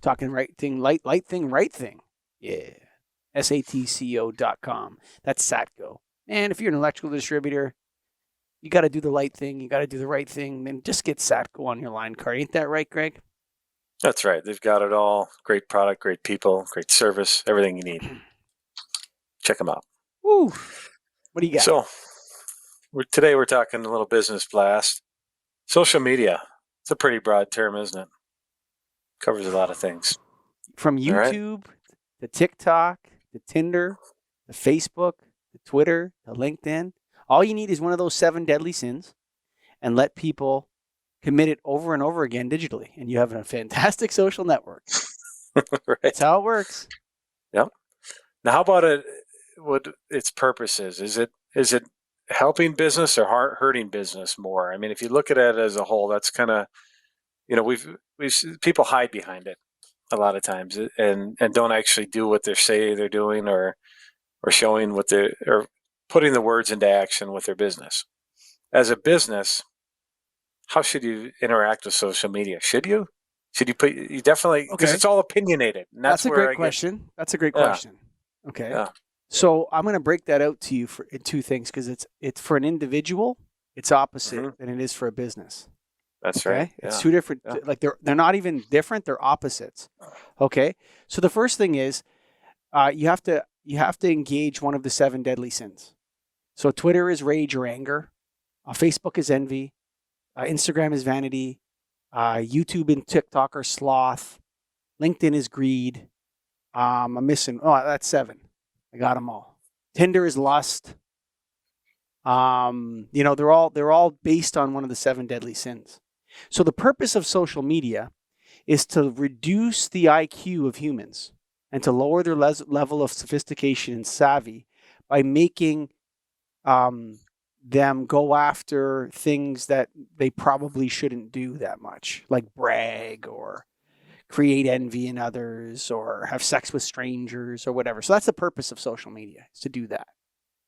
Talking right thing, light thing, right thing. Yeah. SATCO.com. That's Satco. And if you're an electrical distributor, you got to do the light thing. You got to do the right thing. Then just get Satco on your line card. Ain't that right, Greg? That's right. They've got it all. Great product, great people, great service, everything you need. Check them out. Woo. What do you got? So today we're talking a little business blast. Social media. It's a pretty broad term, isn't it? Covers a lot of things. From All right. YouTube to TikTok to Tinder to Facebook to Twitter to LinkedIn. All you need is one of those 7 deadly sins and let people commit it over and over again digitally. And you have a fantastic social network. Right. That's how it works. Yep. Now, how about what its purpose is? Is it helping business or hurting business more? I mean, if you look at it as a whole, that's kind of, we've people hide behind it a lot of times and don't actually do what they say they're doing or showing or putting the words into action with their business. As a business, how should you interact with social media? Should you definitely, because it's all opinionated. And that's a great question. That's a great question. Okay. Yeah. So I'm going to break that out to you in 2 things because it's for an individual, it's opposite than it is for a business. That's okay? Right. It's 2 different, like they're not even different. They're opposites. Okay. So the first thing is you have to engage one of the 7 deadly sins. So Twitter is rage or anger. Facebook is envy. Instagram is vanity. YouTube and TikTok are sloth. LinkedIn is greed. I'm missing. Oh, that's 7. I got them all. Tinder is lust. They're all based on one of the 7 deadly sins. So the purpose of social media is to reduce the IQ of humans and to lower their level of sophistication and savvy by making them go after things that they probably shouldn't do that much, like brag or create envy in others or have sex with strangers or whatever. So that's the purpose of social media, is to do that.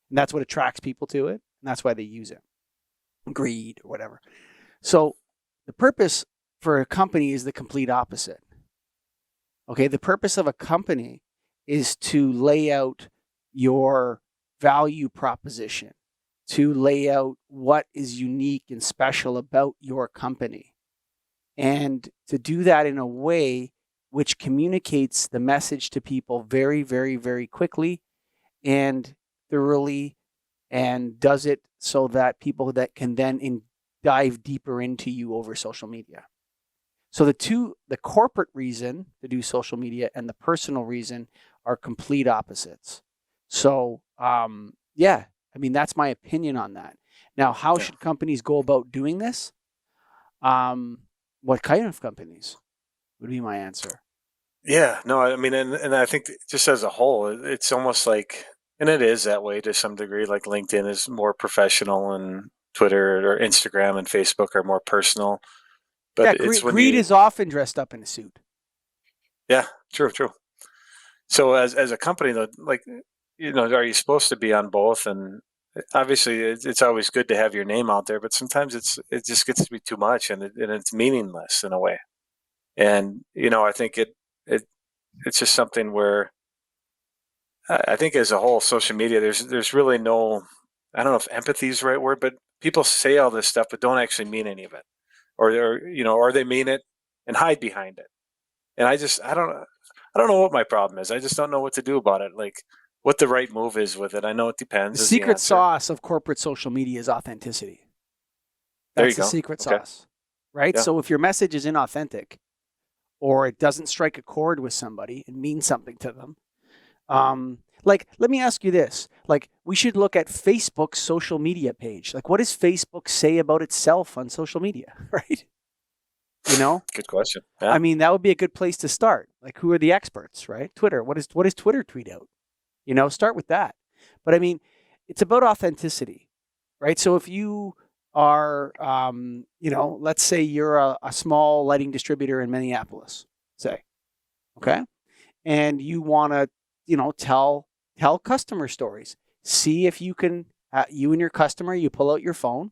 And that's what attracts people to it. And that's why they use it. Greed or whatever. So the purpose for a company is the complete opposite. Okay, the purpose of a company is to lay out your value proposition, to lay out what is unique and special about your company, and to do that in a way which communicates the message to people very, very, very quickly and thoroughly, and does it so that people that can then dive deeper into you over social media. So the corporate reason to do social media and the personal reason are complete opposites. So, that's my opinion on that. Now, how should companies go about doing this? What kind of companies would be my answer? Yeah, no, I mean, and I think just as a whole, it's almost like, and it is that way to some degree, like LinkedIn is more professional and Twitter or Instagram and Facebook are more personal. But it's greed is often dressed up in a suit. Yeah, true. So as a company, though, like, are you supposed to be on both? And obviously, it's always good to have your name out there, but sometimes it just gets to be too much, and it's meaningless in a way. And I think it's just something where I think as a whole, social media, there's really no, I don't know if empathy is the right word, but people say all this stuff but don't actually mean any of it, or they mean it and hide behind it. And I don't know what my problem is. I just don't know what to do about it. Like what the right move is with it. I know it depends. The secret sauce of corporate social media is authenticity. That's the secret sauce, right? Yeah. So if your message is inauthentic or it doesn't strike a chord with somebody and mean something to them, like, let me ask you this. Like, we should look at Facebook's social media page. Like, what does Facebook say about itself on social media, right? Good question. Yeah. I mean, that would be a good place to start. Like, who are the experts, right? Twitter. What does Twitter tweet out? Start with that. But I mean, it's about authenticity, right? So if you are, let's say you're a small lighting distributor in Minneapolis, say, okay, and you want to, tell customer stories. See if you can, you and your customer, you pull out your phone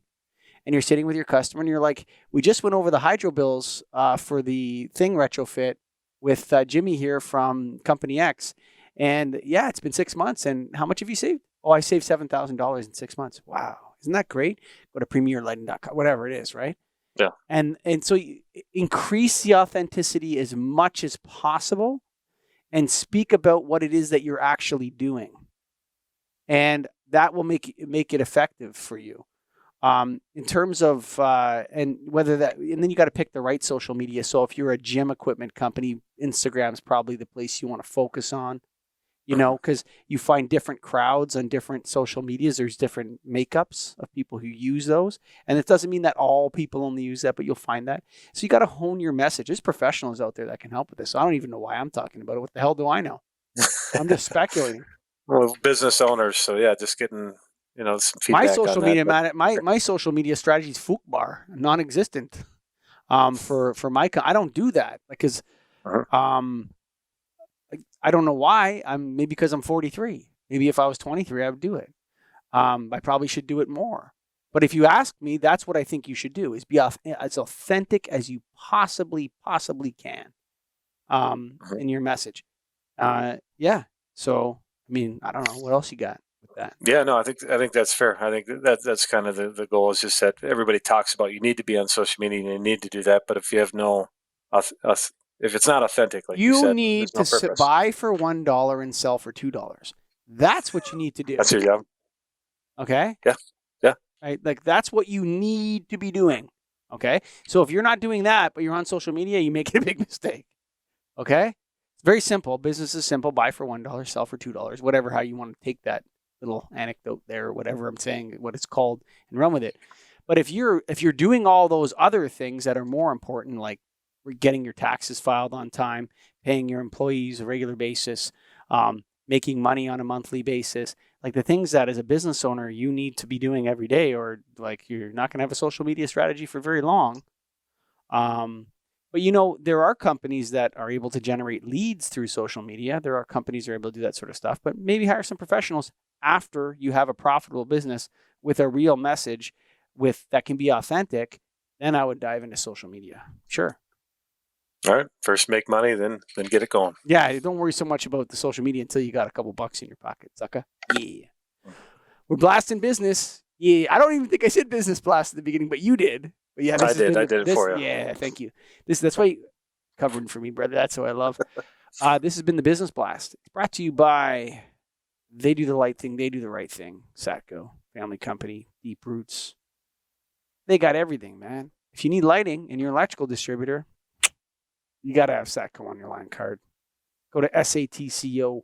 and you're sitting with your customer and you're like, we just went over the hydro bills for the thing retrofit with Jimmy here from Company X. And yeah, it's been 6 months. And how much have you saved? Oh, I saved $7,000 in 6 months. Wow. Isn't that great? Go to premierlighting.com, whatever it is, right? Yeah. And so you increase the authenticity as much as possible and speak about what it is that you're actually doing. And that will make it effective for you. In terms of, and whether that, and then you got to pick the right social media. So if you're a gym equipment company, Instagram's probably the place you want to focus on, because you find different crowds on different social medias. There's different makeups of people who use those. And it doesn't mean that all people only use that, but you'll find that. So you got to hone your message. There's professionals out there that can help with this. So I don't even know why I'm talking about it. What the hell do I know? I'm just speculating. Well, business owners. So yeah, just getting, some feedback. My social on media, that, my social media strategy is Fugbar, non-existent. For my, I don't do that because, I don't know why. Maybe because I'm 43. Maybe if I was 23, I would do it. I probably should do it more. But if you ask me, that's what I think you should do: is be as authentic as you possibly can in your message. Yeah. So I mean, I don't know what else you got with that. Yeah, no, I think that's fair. I think that's kind of the goal, is just that everybody talks about you need to be on social media and you need to do that. But if you have if it's not authentic, like you said, need there's no to purpose. buy for $1 and sell for $2. That's what you need to do. That's your job. Okay. Yeah. Right. Like that's what you need to be doing. Okay. So if you're not doing that, but you're on social media, you make a big mistake. Okay. It's very simple. Business is simple. Buy for $1, sell for $2, whatever, how you want to take that little anecdote there, or whatever I'm saying, what it's called, and run with it. But if you're doing all those other things that are more important, like getting your taxes filed on time, paying your employees a regular basis, making money on a monthly basis, like the things that as a business owner you need to be doing every day, or like you're not going to have a social media strategy for very long. But there are companies that are able to generate leads through social media. There are companies that are able to do that sort of stuff, but maybe hire some professionals after you have a profitable business with a real message that can be authentic. Then I would dive into social media. Sure. All right. First make money, then get it going. Yeah, don't worry so much about the social media until you got a couple bucks in your pocket, sucker. Yeah. We're blasting business. Yeah. I don't even think I said business blast at the beginning, but you did. But yeah, I did it for you. Yeah, thank you. That's why you covering for me, brother. That's what I love. This has been the Business Blast. It's brought to you by They Do the Light Thing, They Do the Right Thing. Satco, family company, deep roots. They got everything, man. If you need lighting in your electrical distributor, you got to have Satco on your line card. Go to satco.com.